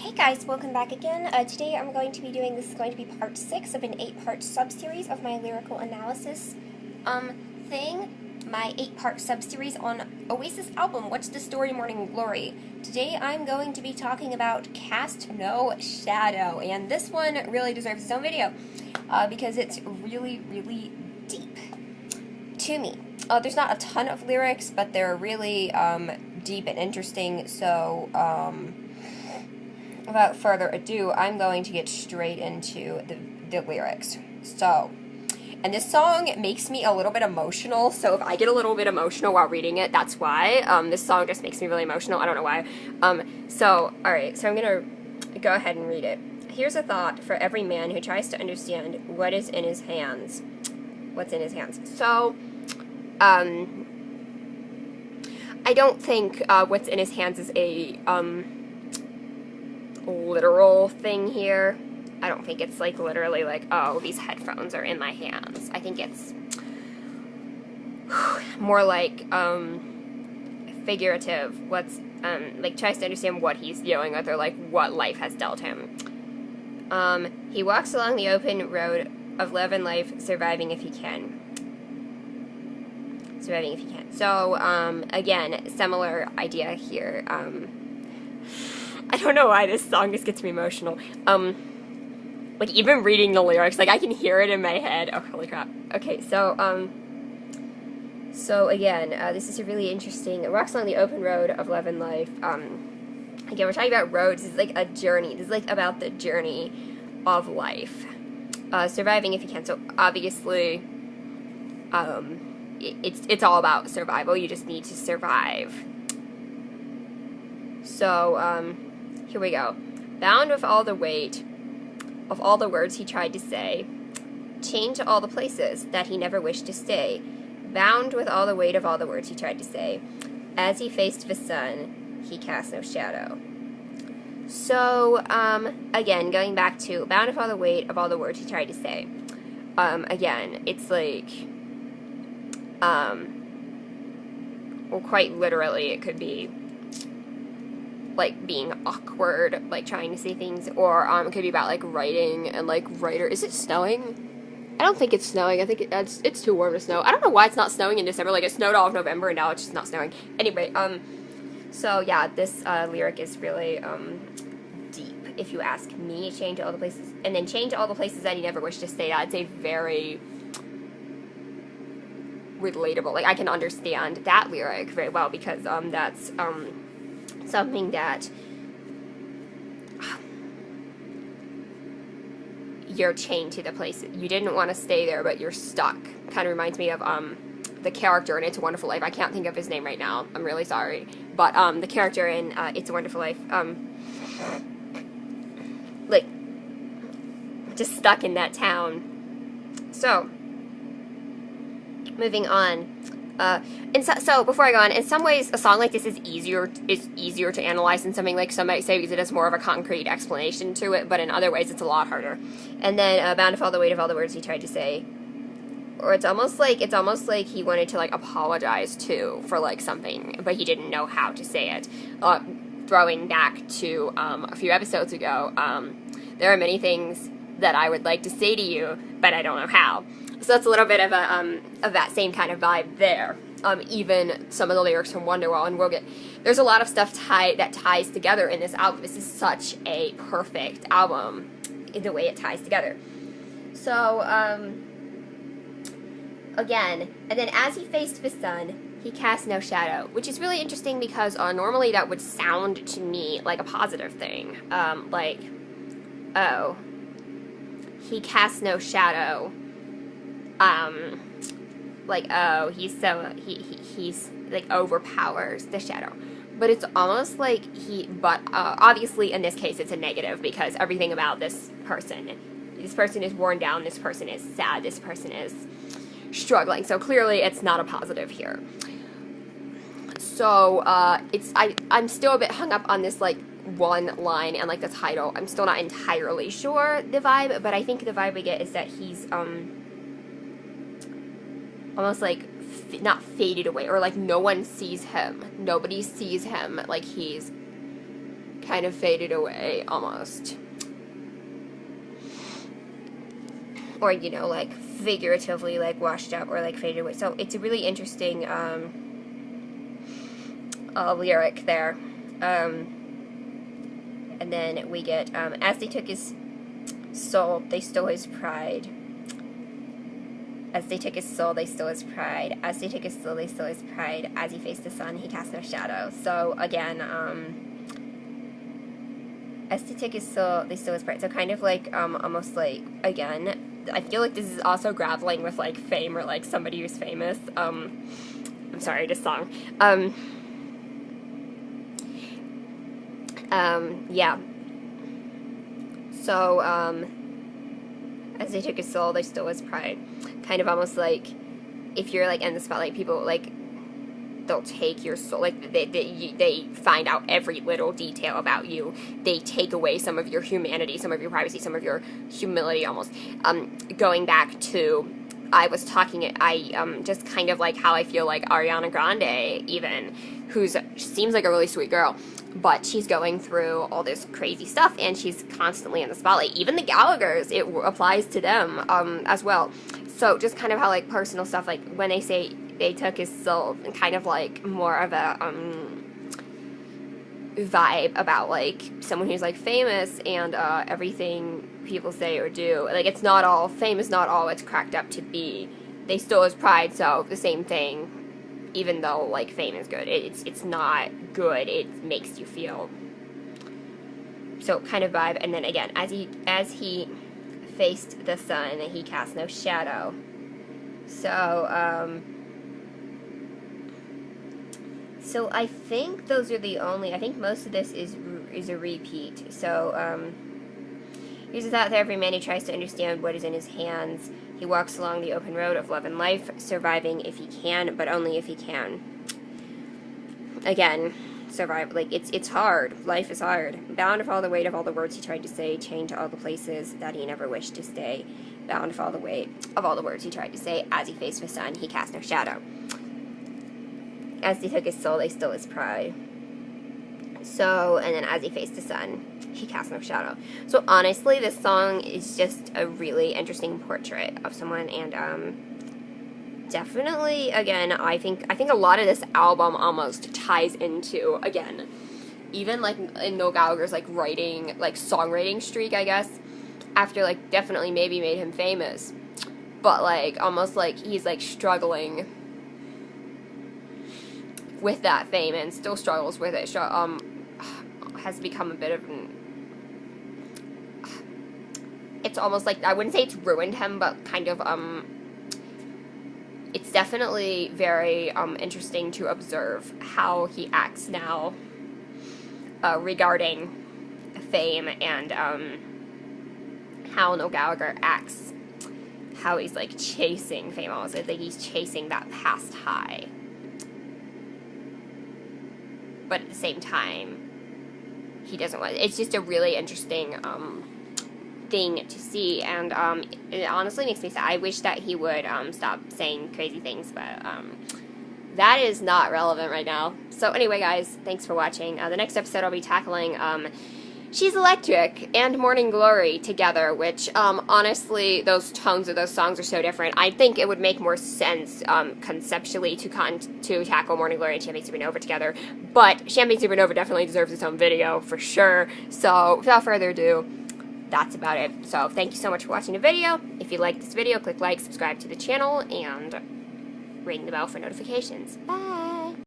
Hey guys, welcome back again. Today I'm going to be doing, this is going to be part 6 of an 8-part sub-series of my lyrical analysis my 8-part sub-series on Oasis album, What's the Story, Morning Glory. Today I'm going to be talking about Cast No Shadow, and this one really deserves its own video, because it's really, really deep to me. There's not a ton of lyrics, but they're really deep and interesting, so without further ado, I'm going to get straight into the lyrics. So, and this song makes me a little bit emotional, so if I get a little bit emotional while reading it, that's why. This song just makes me really emotional, I don't know why. Alright, so I'm gonna go ahead and read it. Here's a thought for every man who tries to understand what is in his hands. What's in his hands. So, I don't think what's in his hands is a literal thing here. I don't think it's like literally like, oh, these headphones are in my hands. I think it's more like figurative. What's like tries to understand what he's dealing with, or like what life has dealt him. He walks along the open road of love and life, surviving if he can. Surviving if he can. So again, similar idea here. I don't know why this song just gets me emotional. Like, even reading the lyrics, like, I can hear it in my head. Oh, holy crap. Okay, so again, this is a really interesting, it walks along the open road of love and life. Again, we're talking about roads. This is like a journey. This is like about the journey of life. Surviving if you can. So, obviously, it's all about survival. You just need to survive. So, here we go. Bound with all the weight of all the words he tried to say, chained to all the places that he never wished to stay, bound with all the weight of all the words he tried to say, as he faced the sun, he cast no shadow. So, again, going back to bound with all the weight of all the words he tried to say, again, it's like, well, quite literally, it could be like being awkward, like trying to say things, or it could be about like writing and like writer. Is it snowing? I don't think it's snowing. I think it's too warm to snow. I don't know why it's not snowing in December. Like, it snowed all of November and now it's just not snowing. Anyway, so yeah, this lyric is really deep, if you ask me. Change all the places, and then change all the places that he never wished to stay. That's a very relatable. Like, I can understand that lyric very well, because that's something that you're chained to the place. You didn't want to stay there, but you're stuck. Kind of reminds me of the character in It's a Wonderful Life. I can't think of his name right now. I'm really sorry. But the character in It's a Wonderful Life, like, just stuck in that town. So, moving on. So before I go on, in some ways, a song like this is easier to analyze than something like some might say, because it has more of a concrete explanation to it. But in other ways, it's a lot harder. And then bound with all the weight of all the words he tried to say, or it's almost like he wanted to like apologize too for like something, but he didn't know how to say it. Throwing back to a few episodes ago, there are many things that I would like to say to you, but I don't know how. So that's a little bit of that same kind of vibe there. Even some of the lyrics from Wonderwall, and there's a lot of stuff that ties together in this album. This is such a perfect album in the way it ties together. So, again, and then as he faced the sun, he cast no shadow, which is really interesting because normally that would sound to me like a positive thing. Like, oh, he cast no shadow. Like, oh, he's like overpowers the shadow. But it's almost like obviously in this case it's a negative, because everything about this person is worn down, this person is sad, this person is struggling. So clearly it's not a positive here. So, I'm still a bit hung up on this, like, one line and, like, the title. I'm still not entirely sure the vibe, but I think the vibe we get is that he's, almost like not faded away, or like no one sees him. Nobody sees him. Like, he's kind of faded away almost. Or, you know, like figuratively like washed up or like faded away. So it's a really interesting lyric there. And then we get, as they took his soul, they stole his pride. As they took his soul, they stole his pride. As they took his soul, they stole his pride. As he faced the sun, he cast no shadow. So, again, as they took his soul, they stole his pride. So kind of like, almost like, again, I feel like this is also grappling with, like, fame or, like, somebody who's famous. I'm sorry, this song. Yeah. So, as they took his soul, they stole his pride. Kind of almost like, if you're, like, in the spotlight, people, like, they'll take your soul, like, they find out every little detail about you. They take away some of your humanity, some of your privacy, some of your humility, almost. Going back to, I was talking, just kind of like how I feel like Ariana Grande, even, seems like a really sweet girl, but she's going through all this crazy stuff, and she's constantly in the spotlight. Even the Gallaghers, it applies to them, as well. So, just kind of how, like, personal stuff, like, when they say they took his soul, and kind of, like, more of a, vibe about, like, someone who's, like, famous, and, everything people say or do. Like, it's not all, fame is not all it's cracked up to be. They stole his pride, so the same thing. Even though, like, fame is good, it's not good. It makes you feel. So kind of vibe. And then again, as he faced the sun, he cast no shadow. So so I think those are the only. I think most of this is a repeat. So here's a thought that every man who tries to understand what is in his hands. He walks along the open road of love and life, surviving if he can, but only if he can. Again, survive, like, it's hard. Life is hard. Bound for all the weight of all the words he tried to say, chained to all the places that he never wished to stay. Bound for all the weight of all the words he tried to say, as he faced the sun, he cast no shadow. As they took his soul, they stole his pride. So, and then as he faced the sun, he cast no shadow. So honestly, this song is just a really interesting portrait of someone, and definitely, again, I think a lot of this album almost ties into, again, even like in Noel Gallagher's like writing, like songwriting streak, I guess, after like definitely maybe made him famous, but like almost like he's like struggling with that fame and still struggles with it. Has become a bit of an, it's almost like, I wouldn't say it's ruined him, but kind of, it's definitely very, interesting to observe how he acts now, regarding fame, and, how Noel Gallagher acts, how he's, like, chasing fame, almost, I think he's chasing that past high, but at the same time, he doesn't want, it's just a really interesting, thing to see, and it honestly makes me sad. I wish that he would stop saying crazy things, but that is not relevant right now. So anyway, guys, thanks for watching. The next episode I'll be tackling She's Electric and Morning Glory together, which honestly, those tones of those songs are so different. I think it would make more sense conceptually to tackle Morning Glory and Champagne Supernova together, but Champagne Supernova definitely deserves its own video for sure. So without further ado, that's about it. So thank you so much for watching the video. If you liked this video, click like, subscribe to the channel, and ring the bell for notifications. Bye!